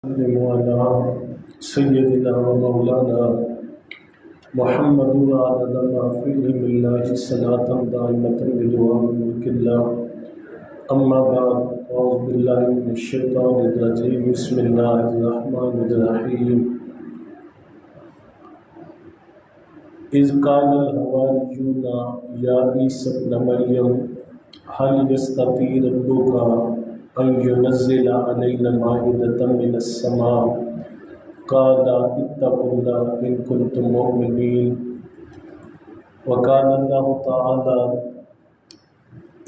على سيدنا ومولانا محمد وعلى ما في علم الله صلاة دائمة بدوام ملك الله. أما بعد، أعوذ بالله من الشيطان الرجيم. بسم الله الرحمن الرحيم. إذ قال الحواريون يا عيسى ابن مريم هل يستطيع ربك أن ينزل علينا مائدة من السماء قال اتقوا الله إن كنتم مؤمنين. وقال الله تعالى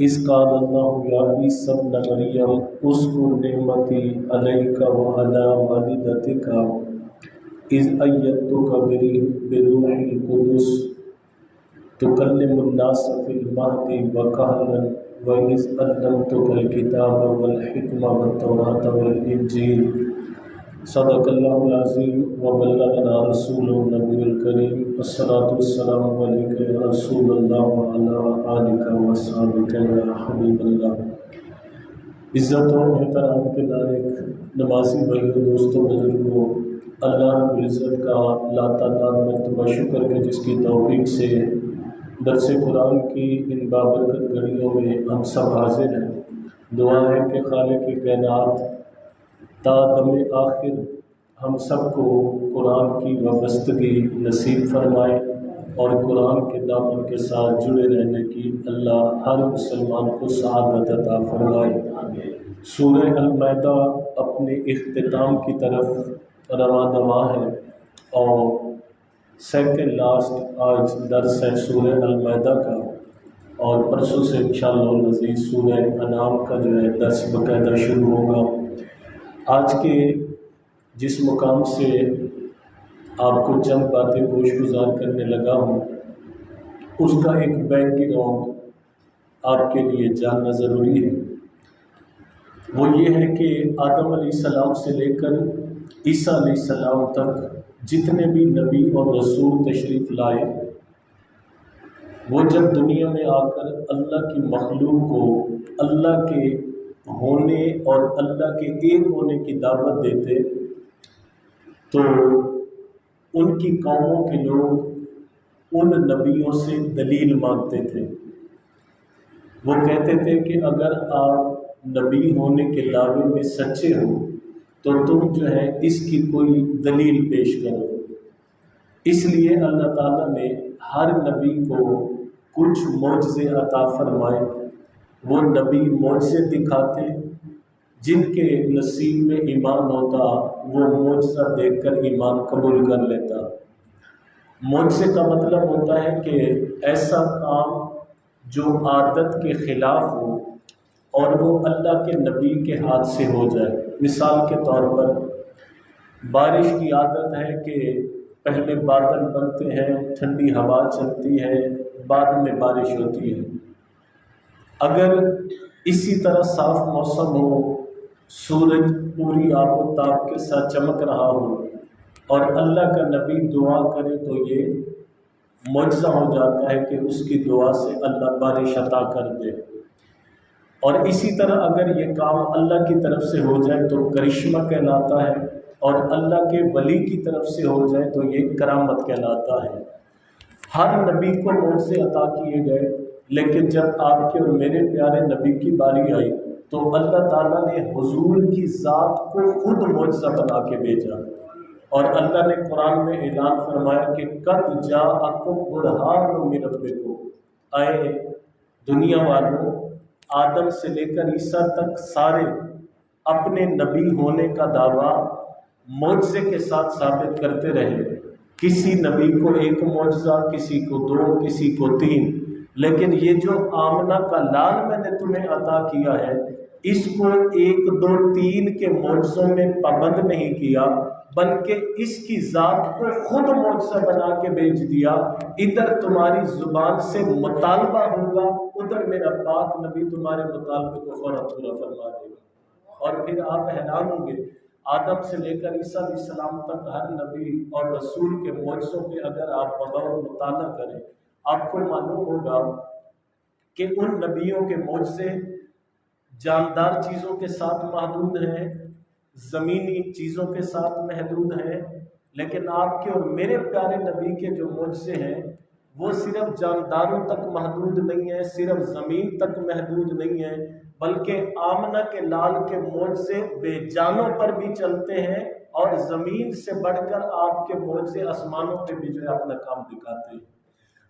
إذ قال الله يا عيسى ابن مريم اذكر نعمتي عليك وعلى والدتك إذ أيدتك بروح القدس تكلم الناس في المهد وكهلا وإذ علمتك الكتاب والحكمة والتوراة والإنجيل. صدق الله العظيم وبلغنا رسوله النبي الكريم. الصلاة والسلام عليك يا رسول الله وعلى آلك وصحبك يا حبيب اللہ. عزت و احترام کے لائق نمازی بھائیوں، دوستوں، بزرگوں، اللہ رب العزت کا لاتعداد مرتبہ شکر کہ جس کی توفیق سے درس قرآن کی ان بابرکت گھڑیوں میں ہم سب حاضر ہیں. دعا ہے کہ خالق کائنات تا دم آخر ہم سب کو قرآن کی وابستگی نصیب فرمائے اور قرآن کے دامن کے ساتھ جڑے رہنے کی اللہ ہر مسلمان کو سعادت عطا فرمائے. سورہ المائدہ اپنے اختتام کی طرف رواں دواں ہے اور سیکنڈ لاسٹ آج درس ہے سورہ المائدہ کا، اور پرسوں سے انشاءاللہ العزیز سورہ انعام کا جو ہے درس باقاعدہ شروع ہوگا. آج کے جس مقام سے آپ کو چند باتیں گوش گزار کرنے لگا ہوں اس کا ایک بیک گراؤنڈ آپ کے لیے جاننا ضروری ہے. وہ یہ ہے کہ آدم علیہ السلام سے لے کر عیسیٰ علیہ السلام تک جتنے بھی نبی اور رسول تشریف لائے، وہ جب دنیا میں آ کر اللہ کی مخلوق کو اللہ کے ہونے اور اللہ کے ایک ہونے کی دعوت دیتے تو ان کی قوموں کے لوگ ان نبیوں سے دلیل مانگتے تھے. وہ کہتے تھے کہ اگر آپ نبی ہونے کے دعوے میں سچے ہو تو تم جو ہے اس کی کوئی دلیل پیش کرو. اس لیے اللہ تعالیٰ نے ہر نبی کو کچھ معجزے عطا فرمائے. وہ نبی معجزے دکھاتے، جن کے نصیب میں ایمان ہوتا وہ معجزہ دیکھ کر ایمان قبول کر لیتا. معجزے کا مطلب ہوتا ہے کہ ایسا کام جو عادت کے خلاف ہو اور وہ اللہ کے نبی کے ہاتھ سے ہو جائے. مثال کے طور پر بارش کی عادت ہے کہ پہلے بادل بنتے ہیں، ٹھنڈی ہوا چلتی ہے، بعد میں بارش ہوتی ہے. اگر اسی طرح صاف موسم ہو، سورج پوری آب و تاب کے ساتھ چمک رہا ہو اور اللہ کا نبی دعا کرے تو یہ معجزہ ہو جاتا ہے کہ اس کی دعا سے اللہ بارش عطا کر دے. اور اسی طرح اگر یہ کام اللہ کی طرف سے ہو جائے تو کرشمہ کہلاتا ہے، اور اللہ کے ولی کی طرف سے ہو جائے تو یہ کرامت کہلاتا ہے. ہر نبی کو معجزے عطا کیے گئے، لیکن جب آپ کے اور میرے پیارے نبی کی باری آئی تو اللہ تعالیٰ نے حضور کی ذات کو خود معجزہ بنا کے بھیجا. اور اللہ نے قرآن میں اعلان فرمایا کہ قد جاءکم برہان من ربکم. آئے دنیا والوں، آدم سے لے کر عیسیٰ تک سارے اپنے نبی ہونے کا دعویٰ معجزے کے ساتھ ثابت کرتے رہے. کسی نبی کو ایک معجزہ، کسی کو 2، کسی کو 3، لیکن یہ جو آمنہ کا لال میں نے تمہیں عطا کیا ہے اس کو 1، 2، 3 کے معجزوں میں پابند نہیں کیا، بلکہ اس کی ذات کو خود معجزہ بنا کے بھیج دیا. ادھر تمہاری زبان سے مطالبہ ہوگا، ادھر میرا پاک نبی تمہارے مطالبے کو فوراً پورا فرما دے گا. اور پھر آپ حیران ہوں گے، آدم سے لے کر عیسیٰ علیہ السلام تک ہر نبی اور رسول کے معجزوں پہ اگر آپ بغور مطالعہ کریں آپ کو معلوم ہوگا کہ ان نبیوں کے معجزے جاندار چیزوں کے ساتھ محدود ہیں، زمینی چیزوں کے ساتھ محدود ہیں، لیکن آپ کے اور میرے پیارے نبی کے جو معجزے ہیں وہ صرف جانداروں تک محدود نہیں ہیں، صرف زمین تک محدود نہیں ہیں، بلکہ آمنہ کے لال کے معجزے بے جانوں پر بھی چلتے ہیں، اور زمین سے بڑھ کر آپ کے معجزے آسمانوں پہ بھی جو ہے اپنا کام دکھاتے ہیں۔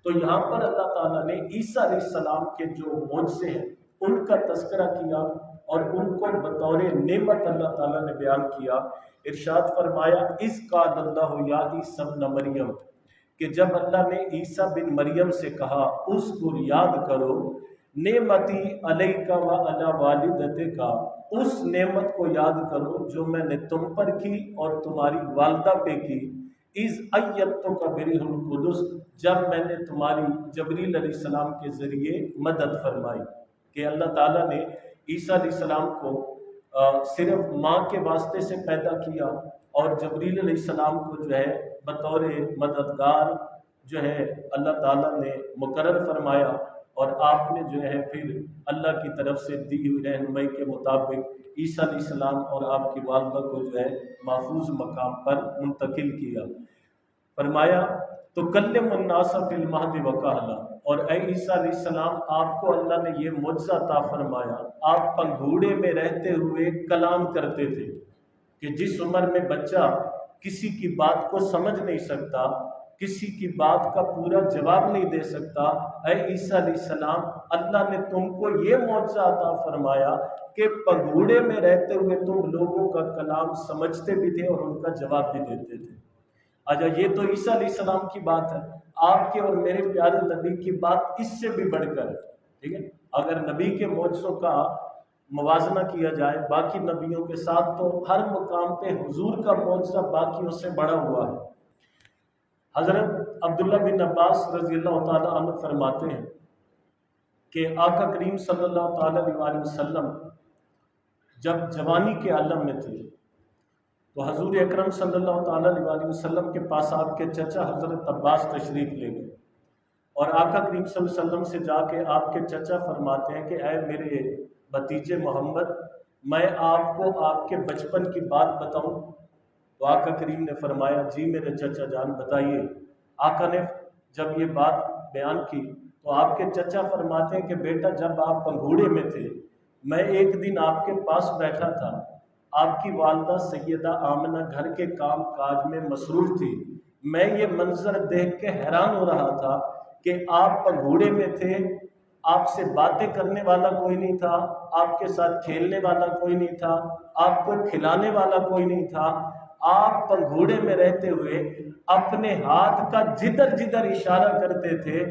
تو یہاں پر اللہ تعالیٰ نے عیسیٰ علیہ السلام کے جو معجزے ہیں ان کا تذکرہ کیا اور ان کو بطور نعمت اللہ تعالیٰ نے بیان کیا۔ ارشاد فرمایا اذ قال اللہ یا عیسی ابن مریم، کہ جب اللہ نے عیسیٰ بن مریم سے کہا اذکر یاد کرو نعمتی علیک و علی والدتک، اس نعمت کو یاد کرو جو میں نے تم پر کی اور تمہاری والدہ پہ کی، اذ ایدتک بروح القدس، جب میں نے تمہاری جبریل علیہ السلام کے ذریعے مدد فرمائی۔ کہ اللہ تعالیٰ نے عیسیٰ علیہ السلام کو صرف ماں کے واسطے سے پیدا کیا اور جبریل علیہ السلام کو جو ہے بطور مددگار جو ہے اللہ تعالیٰ نے مقرر فرمایا، اور آپ نے جو ہے پھر اللہ کی طرف سے دی ہوئی رہنمائی کے مطابق عیسیٰ علیہ السلام اور آپ کی والدہ کو جو ہے محفوظ مقام پر منتقل کیا۔ فرمایا تو کلم الناس فی المہد وکہلا، اور اے عیسیٰ علیہ السلام آپ کو اللہ نے یہ معجزہ عطا فرمایا، آپ پنگھوڑے میں رہتے ہوئے کلام کرتے تھے، کہ جس عمر میں بچہ کسی کی بات کو سمجھ نہیں سکتا، کسی کی بات کا پورا جواب نہیں دے سکتا، اے عیسیٰ علیہ السلام اللہ نے تم کو یہ معجزہ عطا فرمایا کہ پنگھوڑے میں رہتے ہوئے تم لوگوں کا کلام سمجھتے بھی تھے اور ان کا جواب بھی دیتے تھے۔ اچھا یہ تو عیسیٰ علیہ السلام کی بات ہے، آپ کے اور میرے پیارے نبی کی بات اس سے بھی بڑھ کر، ٹھیک ہے، اگر نبی کے معجزوں کا موازنہ کیا جائے باقی نبیوں کے ساتھ تو ہر مقام پہ حضور کا معجزہ باقیوں سے بڑا ہوا ہے۔ حضرت عبداللہ بن عباس رضی اللہ تعالیٰ عنہ فرماتے ہیں کہ آقا کریم صلی اللہ تعالیٰ علیہ وسلم جب جوانی کے عالم میں تھے تو حضور اکرم صلی اللہ تعالیٰ علیہ وسلم کے پاس آپ کے چچا حضرت عباس تشریف لے گئے، اور آقا کریم صلی اللہ علیہ وسلم سے جا کے آپ کے چچا فرماتے ہیں کہ اے میرے بھتیجے محمد، میں آپ کو آپ کے بچپن کی بات بتاؤں؟ تو آقا کریم نے فرمایا جی میرے چچا جان بتائیے۔ آقا نے جب یہ بات بیان کی تو آپ کے چچا فرماتے ہیں کہ بیٹا جب آپ پنگھوڑے میں تھے میں ایک دن آپ کے پاس بیٹھا تھا، آپ کی والدہ سیدہ آمنہ گھر کے کام کاج میں مصروف تھی، میں یہ منظر دیکھ کے حیران ہو رہا تھا کہ آپ پنگھوڑے میں تھے، آپ سے باتیں کرنے والا کوئی نہیں تھا، آپ کے ساتھ کھیلنے والا کوئی نہیں تھا، آپ کو کھلانے والا کوئی نہیں تھا، آپ پنگھوڑے میں رہتے ہوئے اپنے ہاتھ کا جدھر جدھر اشارہ کرتے تھے،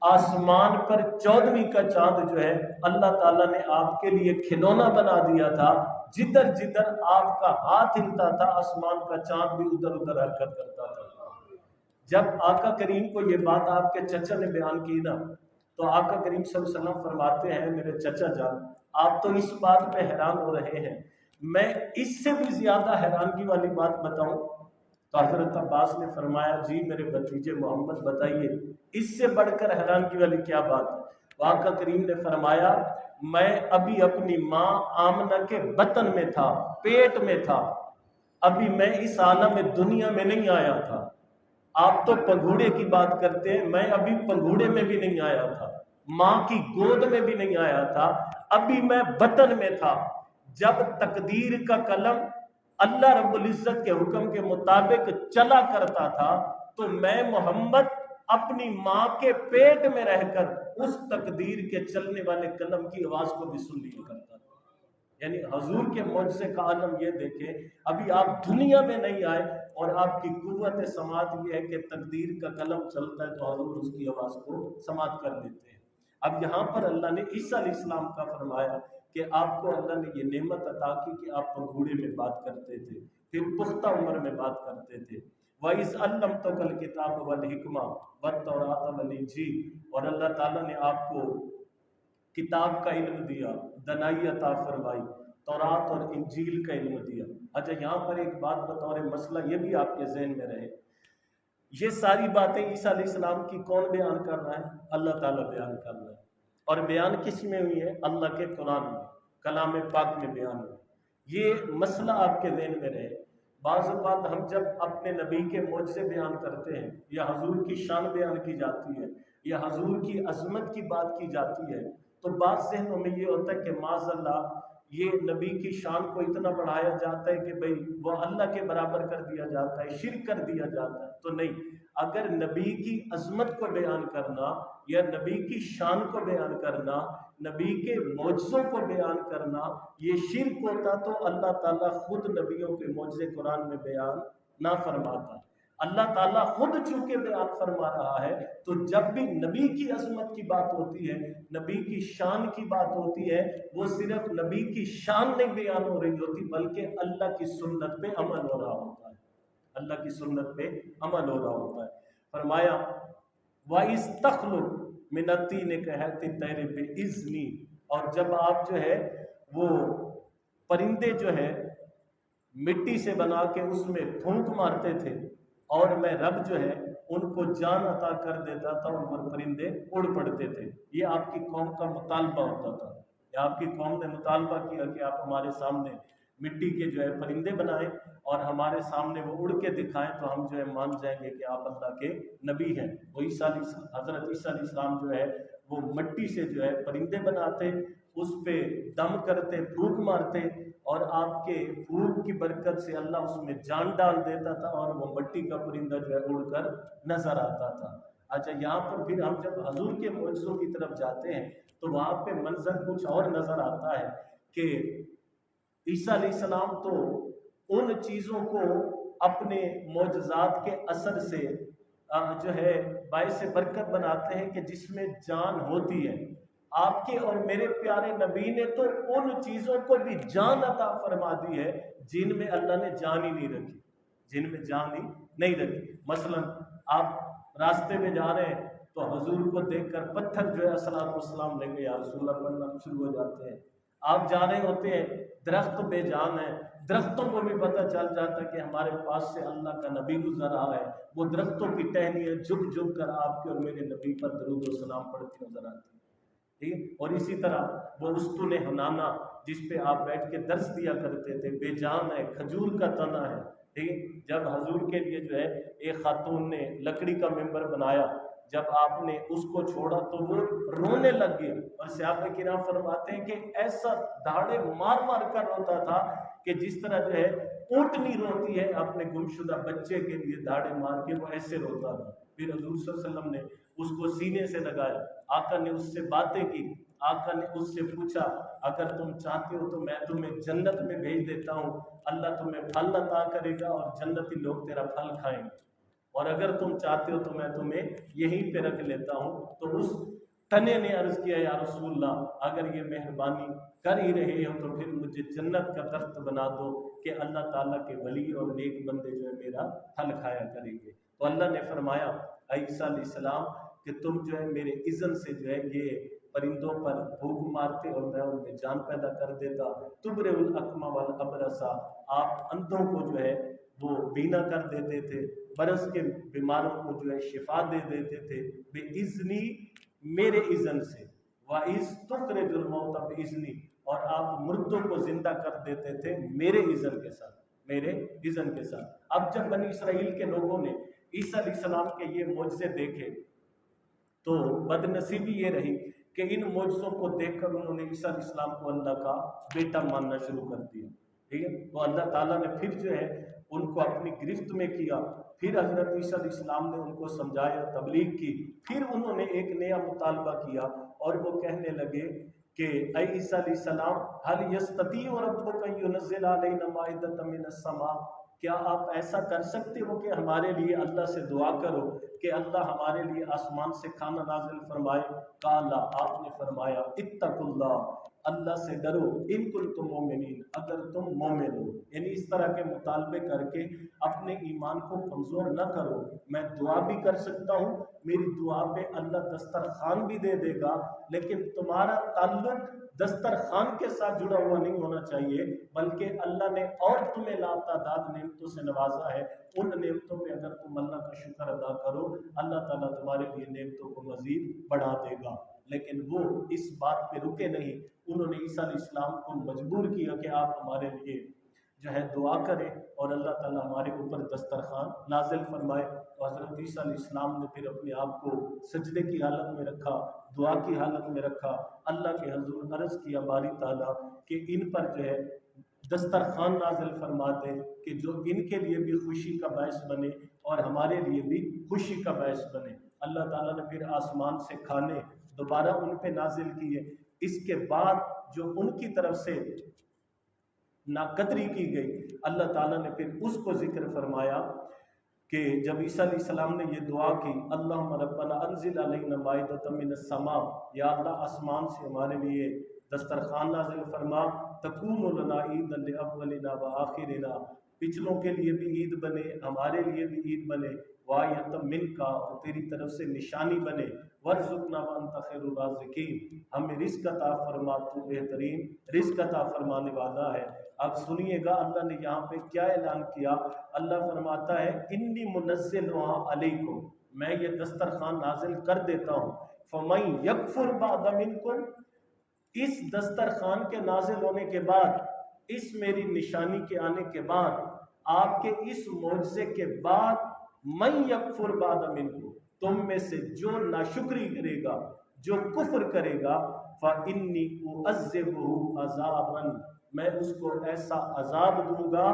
آسمان پر 14ویں کا چاند جو ہے اللہ تعالیٰ نے آپ کے لیے کھلونا بنا دیا تھا، جدھر جدھر آپ کا ہاتھ ہلتا تھا آسمان کا چاند بھی ادھر ادھر حرکت کرتا تھا۔ جب آقا کریم کو یہ بات آپ کے چچا نے بیان کی نا تو آقا کریم صلی اللہ علیہ وسلم فرماتے ہیں میرے چچا جان آپ تو اس بات پہ حیران ہو رہے ہیں، میں اس سے بھی زیادہ حیرانگی والی بات بتاؤں؟ تو حضرت عباس نے فرمایا جی میرے بھتیجے محمد بتائیے، اس سے بڑھ کر حیرانگی والی کیا بات ہے؟ تو آقا کریم نے فرمایا میں ابھی اپنی ماں آمنہ کے بطن میں تھا، پیٹ میں تھا، ابھی میں اس عالم دنیا میں نہیں آیا تھا۔ آپ تو پنگھوڑے کی بات کرتے ہیں، میں ابھی پنگھوڑے میں بھی نہیں آیا تھا، ماں کی گود میں بھی نہیں آیا تھا، ابھی میں بطن میں تھا۔ جب تقدیر کا قلم اللہ رب العزت کے حکم کے مطابق چلا کرتا تھا تو میں محمد اپنی ماں کے پیٹ میں رہ کر اس تقدیر کے چلنے والے قلم کی آواز کو بھی سن لیا کرتا تھا۔ یعنی حضور کے معجزے کا عالم یہ دیکھیں، ابھی آپ دنیا میں نہیں آئے اور آپ کی قوت سماعت یہ ہے کہ تقدیر کا قلم چلتا ہے تو حضور اس کی آواز کو سماعت کر لیتے ہیں۔ اب یہاں پر اللہ نے عیسیٰ علیہ السلام کا فرمایا کہ آپ کو اللہ نے یہ نعمت عطا کی کہ آپ پنگھوڑے میں بات کرتے تھے، پھر پختہ عمر میں بات کرتے تھے۔ وَإِذْ عَلَّمْتَكَ الْكِتَابَ وَالْحِكْمَةَ وَالتَّوْرَاةَ وَالْإِنْجِيلَ، اور اللہ تعالیٰ نے آپ کو کتاب کا علم دیا، دانائی عطا فرمائی، تورات اور انجیل کا علم دیا۔ اچھا یہاں پر ایک بات بطور مسئلہ یہ بھی آپ کے ذہن میں رہے، یہ ساری باتیں عیسیٰ علیہ السلام کی کون بیان کر رہا ہے؟ اللہ تعالیٰ بیان کر رہا ہے، اور بیان کس میں ہوئی ہے؟ اللہ کے قرآن میں، کلام پاک میں بیان ہوئی۔ یہ مسئلہ آپ کے ذہن میں رہے۔ بعض اوقات ہم جب اپنے نبی کے معجزے بیان کرتے ہیں یا حضور کی شان بیان کی جاتی ہے یا حضور کی عظمت کی بات کی جاتی ہے تو بعض ذہنوں میں یہ ہوتا ہے کہ معاذ اللہ یہ نبی کی شان کو اتنا بڑھایا جاتا ہے کہ بھئی وہ اللہ کے برابر کر دیا جاتا ہے، شرک کر دیا جاتا ہے۔ تو نہیں، اگر نبی کی عظمت کو بیان کرنا یا نبی کی شان کو بیان کرنا، نبی کے معجزوں کو بیان کرنا یہ شرک ہوتا تو اللہ تعالیٰ خود نبیوں کے معجزے قرآن میں بیان نہ فرماتا۔ اللہ تعالیٰ خود چونکہ بیان فرما رہا ہے تو جب بھی نبی کی عظمت کی بات ہوتی ہے، نبی کی شان کی بات ہوتی ہے، وہ صرف نبی کی شان نہیں بیان ہو رہی ہوتی بلکہ اللہ کی سنت پہ عمل ہو رہا ہوتا ہے، اللہ کی سنت پہ عمل ہو رہا ہوتا ہے۔ فرمایا وَإِذْ تَخْلُقُ مِنَ الطِّينِ كَهَيْئَةِ الطَّيْرِ بِإِذْنِي، اور جب آپ جو ہے وہ پرندے جو ہے مٹی سے بنا کے اس میں پھونک مارتے تھے اور میں رب جو ہے ان کو جان عطا کر دیتا تھا، ان پر پرندے اڑ پڑتے تھے۔ یہ آپ کی قوم کا مطالبہ ہوتا تھا، یا آپ کی قوم نے مطالبہ کیا کہ آپ ہمارے سامنے مٹی کے جو ہے پرندے بنائیں اور ہمارے سامنے وہ اڑ کے دکھائیں تو ہم جو ہے مان جائیں گے کہ آپ اللہ کے نبی ہیں۔ وہ حضرت عیسیٰ علیہ السلام جو ہے وہ مٹی سے جو ہے پرندے بناتے، اس پہ دم کرتے، پھونک مارتے اور آپ کے پھونک کی برکت سے اللہ اس میں جان ڈال دیتا تھا اور وہ مٹی کا پرندہ جو ہے اڑ کر نظر آتا تھا۔ اچھا، یہاں پر پھر ہم جب حضور کے معجزوں کی طرف جاتے ہیں تو وہاں پہ منظر کچھ اور نظر آتا ہے کہ عیسیٰ علیہ السلام تو ان چیزوں کو اپنے معجزات کے اثر سے جو ہے باعث برکت بناتے ہیں کہ جس میں جان ہوتی ہے۔ آپ کے اور میرے پیارے نبی نے تو ان چیزوں کو بھی جان عطا فرما دی ہے جن میں اللہ نے جان ہی نہیں رکھی، جن میں جان ہی نہیں رکھی۔ مثلا آپ راستے میں جا رہے ہیں تو حضور کو دیکھ کر پتھر جو ہے السلام والسلام لیں گے یا رسول اللہ بننا شروع ہو جاتے ہیں۔ آپ جا رہے ہوتے ہیں، درخت بے جان ہے، درختوں کو بھی پتہ چل جاتا ہے کہ ہمارے پاس سے اللہ کا نبی گزر رہا ہے، وہ درختوں کی ٹہنیاں جھک جھک کر آپ کے اور میرے نبی پر درود و سلام پڑھتی نظر آتی ہے۔ ٹھیک، اور اسی طرح وہ استون حنانہ جس پہ آپ بیٹھ کے درس دیا کرتے تھے، بے جان ہے، کھجور کا تنا ہے۔ ٹھیک، جب حضور کے لیے جو ہے ایک خاتون نے لکڑی کا ممبر بنایا، جب آپ نے اس کو چھوڑا تو وہ رونے لگ گیا، اور صحابہ کرام فرماتے ہیں کہ ایسا دھاڑے مار مار کر روتا تھا کہ جس طرح جو ہے اونٹنی روتی ہے اپنے گمشدہ بچے کے لیے دھاڑے مار کے، وہ ایسے روتا تھا۔ پھر حضور صلی اللہ علیہ وسلم نے اس کو سینے سے لگایا، آقا نے اس سے باتیں کی، آقا نے اس سے پوچھا اگر تم چاہتے ہو تو میں تمہیں جنت میں بھیج دیتا ہوں، اللہ تمہیں پھل عطا کرے گا اور جنتی لوگ تیرا پھل کھائیں گے، اور اگر تم چاہتے ہو تو میں تمہیں یہیں پہ رکھ لیتا ہوں۔ تو اس تنے نے عرض کیا یا رسول اللہ اگر یہ مہربانی کر ہی رہے ہو تو پھر مجھے جنت کا درخت بنا دو کہ اللہ تعالیٰ کے ولی اور نیک بندے جو ہے میرا پھل کھایا کریں گے۔ تو اللہ نے فرمایا عیسیٰ علیہ السلام کہ تم جو ہے میرے اذن سے جو ہے یہ پرندوں پر پھونک مارتے اور میں ان میں جان پیدا کر دیتا۔ تبرئ الاکمہ والابرص، آپ اندھوں کو جو ہے وہ بینا کر دیتے تھے، برس کے بیماروں کو جو ہے شفا دے دیتے تھے بے اذنی، میرے اذن سے۔ وَإِذْ تُخْرِجُ الْمَوْتَ بِإِذْنِی، اور آپ مردوں کو زندہ کر دیتے تھے میرے اذن کے ساتھ، میرے اذن کے ساتھ۔ اب جب بنی اسرائیل کے لوگوں نے عیسیٰ علیہ السلام کے یہ معجزے دیکھے تو بد نصیبی یہ رہی کہ ان معجزوں کو دیکھ کر انہوں نے عیسیٰ علیہ السلام کو اللہ کا بیٹا ماننا شروع کر دیا۔ ٹھیک ہے، تو اللہ تعالیٰ نے پھر جو ہے ان کو اپنی گرفت میں کیا، پھر حضرت عیسیٰ علیہ السلام نے ان کو سمجھایا، تبلیغ کی، پھر انہوں نے ایک نیا مطالبہ کیا اور وہ کہنے لگے کہ اے عیسیٰ علیہ السلام هل يستطيع ربك ان ينزل علينا مائدة من السماء، کیا آپ ایسا کر سکتے ہو کہ ہمارے لیے اللہ سے دعا کرو کہ اللہ ہمارے لیے آسمان سے کھانا نازل فرمائے؟ قال، آپ نے فرمایا اتقوا اللہ، اللہ سے ڈرو، ان کنتم مومنین، اگر تم مومن ہو۔ یعنی اس طرح کے مطالبے کر کے اپنے ایمان کو کمزور نہ کرو، میں دعا بھی کر سکتا ہوں، میری دعا پہ اللہ دسترخوان بھی دے دے گا، لیکن تمہارا تعلق دسترخوان کے ساتھ جڑا ہوا نہیں ہونا چاہیے، بلکہ اللہ نے اور تمہیں لاتعداد نعمتوں سے نوازا ہے، ان نعمتوں میں اگر تم اللہ کا شکر ادا کرو، اللہ تعالیٰ تمہارے لیے نعمتوں کو مزید بڑھا دے گا۔ لیکن وہ اس بات پہ رکے نہیں، انہوں نے عیسیٰ علیہ السلام کو مجبور کیا کہ آپ ہمارے لیے جو ہے دعا کریں اور اللہ تعالیٰ ہمارے اوپر دسترخوان نازل فرمائے۔ تو حضرت عیسیٰ علیہ السلام نے پھر اپنے آپ کو سجدے کی حالت میں رکھا، دعا کی حالت میں رکھا، اللہ کے حضور عرض کیا باری تعالیٰ کہ ان پر جو ہے دسترخوان نازل فرما دیں کہ جو ان کے لیے بھی خوشی کا باعث بنے اور ہمارے لیے بھی خوشی کا باعث بنے۔ اللہ تعالیٰ نے پھر آسمان سے کھانے دوبارہ ان پہ نازل کیے۔ اس کے بعد جو ان کی طرف سے ناقدری کی گئی، اللہ تعالیٰ نے پھر اس کو ذکر فرمایا کہ جب عیسیٰ علیہ السلام نے یہ دعا کی، اللہم ربنا انزل علینا مائدۃ من السماء، یا اللہ آسمان سے ہمارے لیے دسترخوان نازل فرما، تکون لنا عیدا لاولنا وآخرنا، پچھلوں کے لیے بھی عید بنے، ہمارے لیے بھی عید بنے، وآیۃ منک، اور تیری طرف سے نشانی بنے، وارزقنا وانت خیر الرازقین، ہمیں رزق عطا فرما، تو بہترین رزق عطا فرمانے والا ہے۔ اب سنیے گا اللہ نے یہاں پہ کیا اعلان کیا۔ اللہ فرماتا ہے انی منزلھا علیکم، میں یہ دسترخوان نازل کر دیتا ہوں، فمن یکفر بعد منکم، اس دسترخوان کے نازل ہونے کے بعد، اس میری نشانی کے آنے کے بعد، آپ کے اس معجزے کے بعد، من یکفر بعد منکم، تم میں سے جو ناشکری کرے گا، جو کفر کرے گا، فإنی أعذبہ عذابا، میں اس کو ایسا عذاب دوں گا،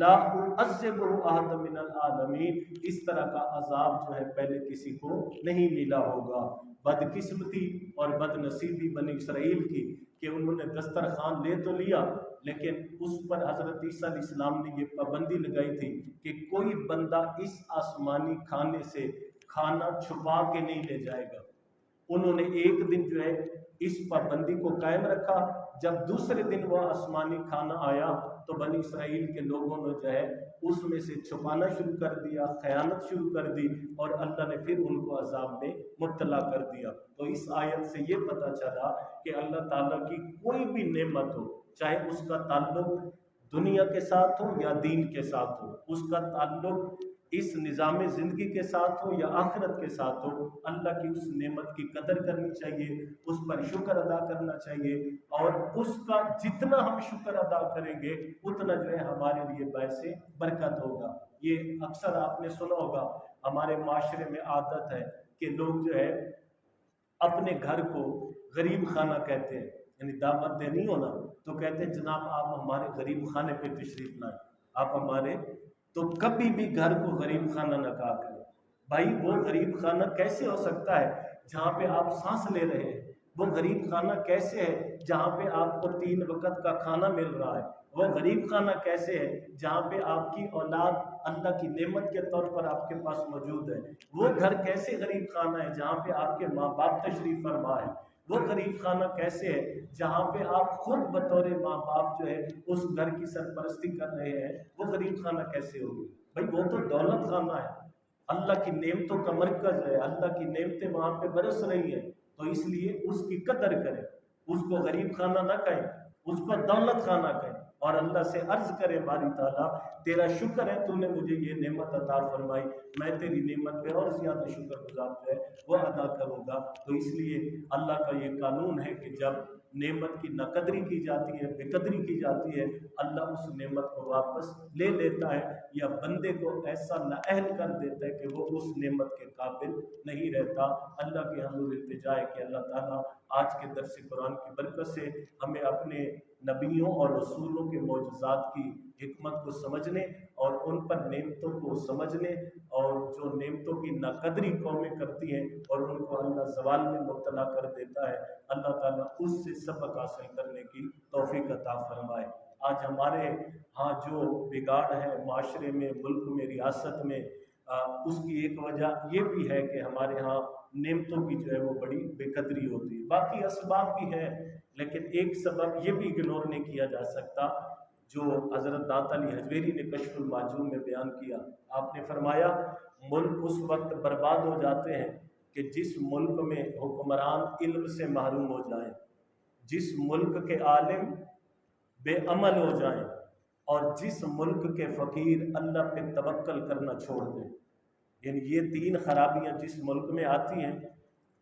لا أعذبہ أحد من العالمین، اس طرح کا عذاب جو ہے پہلے کسی کو نہیں ملا ہوگا۔ بدقسمتی اور بد نصیبی بنی اسرائیل کی کہ انہوں نے دسترخوان لے تو لیا، لیکن اس پر حضرت عیسیٰ علیہ السلام نے یہ پابندی لگائی تھی کہ کوئی بندہ اس آسمانی کھانے سے کھانا چھپا کے نہیں لے جائے گا۔ انہوں نے ایک دن جو ہے اس پابندی کو قائم رکھا، جب دوسرے دن وہ آسمانی کھانا آیا تو بنی اسرائیل کے لوگوں نے جو ہے اس میں سے چھپانا شروع کر دیا، خیانت شروع کر دی، اور اللہ نے پھر ان کو عذاب میں مبتلا کر دیا۔ تو اس آیت سے یہ پتہ چلا کہ اللہ تعالیٰ کی کوئی بھی نعمت ہو، چاہے اس کا تعلق دنیا کے ساتھ ہو یا دین کے ساتھ ہو، اس کا تعلق اس نظام زندگی کے ساتھ ہو یا آخرت کے ساتھ ہو، اللہ کی اس نعمت کی قدر کرنی چاہیے، اس پر شکر ادا کرنا چاہیے، اور اس کا جتنا ہم شکر ادا کریں گے اتنا جو ہے ہمارے لیے باعث برکت ہوگا۔ یہ اکثر آپ نے سنا ہوگا، ہمارے معاشرے میں عادت ہے کہ لوگ جو ہے اپنے گھر کو غریب خانہ کہتے ہیں، یعنی دعوت دینی ہونا تو کہتے ہیں جناب آپ ہمارے غریب خانے پہ تشریف لائیں، آپ ہمارے، تو کبھی بھی گھر کو غریب خانہ نہ کہا کریں۔ بھائی وہ غریب خانہ کیسے ہو سکتا ہے جہاں پہ آپ سانس لے رہے ہیں؟ وہ غریب خانہ کیسے ہے جہاں پہ آپ کو 3 وقت کا کھانا مل رہا ہے؟ وہ غریب خانہ کیسے ہے جہاں پہ آپ کی اولاد اللہ کی نعمت کے طور پر آپ کے پاس موجود ہے؟ وہ گھر کیسے غریب خانہ ہے جہاں پہ آپ کے ماں باپ تشریف فرما ہے؟ وہ غریب خانہ کیسے ہے جہاں پہ آپ خود بطور ماں باپ جو ہے اس گھر کی سرپرستی کر رہے ہیں؟ وہ غریب خانہ کیسے ہوگی؟ بھائی وہ تو دولت خانہ ہے، اللہ کی نعمتوں کا مرکز ہے، اللہ کی نعمتیں وہاں پہ برس رہی ہیں، تو اس لیے اس کی قدر کریں، اس کو غریب خانہ نہ کہیں، اس کو دولت خانہ کہیں، اور اللہ سے عرض کرے باری تعالیٰ تیرا شکر ہے تو نے مجھے یہ نعمت عطا فرمائی، میں تیری نعمت پہ اور زیادہ شکر گزار جو ہے وہ ادا کروں گا۔ تو اس لیے اللہ کا یہ قانون ہے کہ جب نعمت کی ناقدری کی جاتی ہے، بے قدری کی جاتی ہے، اللہ اس نعمت کو واپس لے لیتا ہے یا بندے کو ایسا نااہل کر دیتا ہے کہ وہ اس نعمت کے قابل نہیں رہتا۔ اللہ کے حضور التجا ہے کہ اللہ تعالیٰ آج کے درس قرآن کی برکت سے ہمیں اپنے نبیوں اور رسولوں کے معجزات کی حکمت کو سمجھنے اور ان پر نعمتوں کو سمجھنے، اور جو نعمتوں کی ناقدری قومیں کرتی ہیں اور ان کو اللہ زوال میں مبتلا کر دیتا ہے، اللہ تعالیٰ اس سے سبق حاصل کرنے کی توفیق عطا فرمائے۔ آج ہمارے ہاں جو بگاڑ ہے معاشرے میں، ملک میں، ریاست میں، اس کی ایک وجہ یہ بھی ہے کہ ہمارے ہاں نعمتوں کی جو ہے وہ بڑی بے قدری ہوتی ہے۔ باقی اسباب بھی ہیں، لیکن ایک سبب یہ بھی اگنور نہیں کیا جا سکتا جو حضرت داتا علی حجویری نے کشف المعجون میں بیان کیا۔ آپ نے فرمایا ملک اس وقت برباد ہو جاتے ہیں کہ جس ملک میں حکمران علم سے محروم ہو جائیں، جس ملک کے عالم بے عمل ہو جائیں، اور جس ملک کے فقیر اللہ پہ توکل کرنا چھوڑ دیں۔ یعنی یہ 3 خرابیاں جس ملک میں آتی ہیں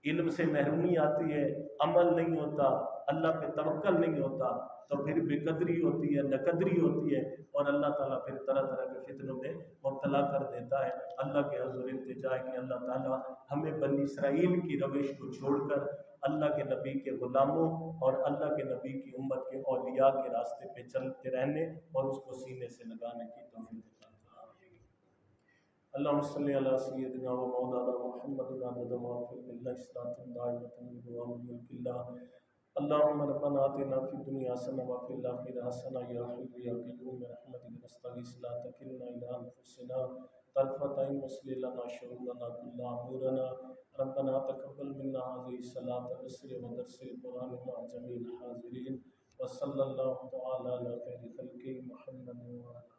علم سے محرومی آتی ہے، عمل نہیں ہوتا، اللہ پہ توکل نہیں ہوتا، تو پھر بے قدری ہوتی ہے، نقدری ہوتی ہے، اور اللہ تعالیٰ پھر طرح طرح کے فتنوں میں مبتلا کر دیتا ہے۔ اللہ کے حضور التجا ہے کہ اللہ تعالیٰ ہمیں بنی اسرائیل کی روش کو چھوڑ کر اللہ کے نبی کے غلاموں اور اللہ کے نبی کی امت کے اولیاء کے راستے پہ چلتے رہنے اور اس کو سینے سے لگانے کی توفیق عطا فرمائے۔ اللهم صل على سيدنا ومولانا محمد عدد ما في الله صلاة دائمة بدوام ملك الله۔ اللهم ربنا آتنا في الدنيا حسنة وفي الآخرة حسنة يا حي يا قيوم برحمتك نستغيث لا تكلنا إلى أنفسنا طرفة عين واصلح لنا شرورنا كلها أمورنا ربنا تقبل منا هذه الصلاة العصر ودرس القرآن مع جميع الحاضرين وصلى الله تعالى على خير خلقه محمد وعلى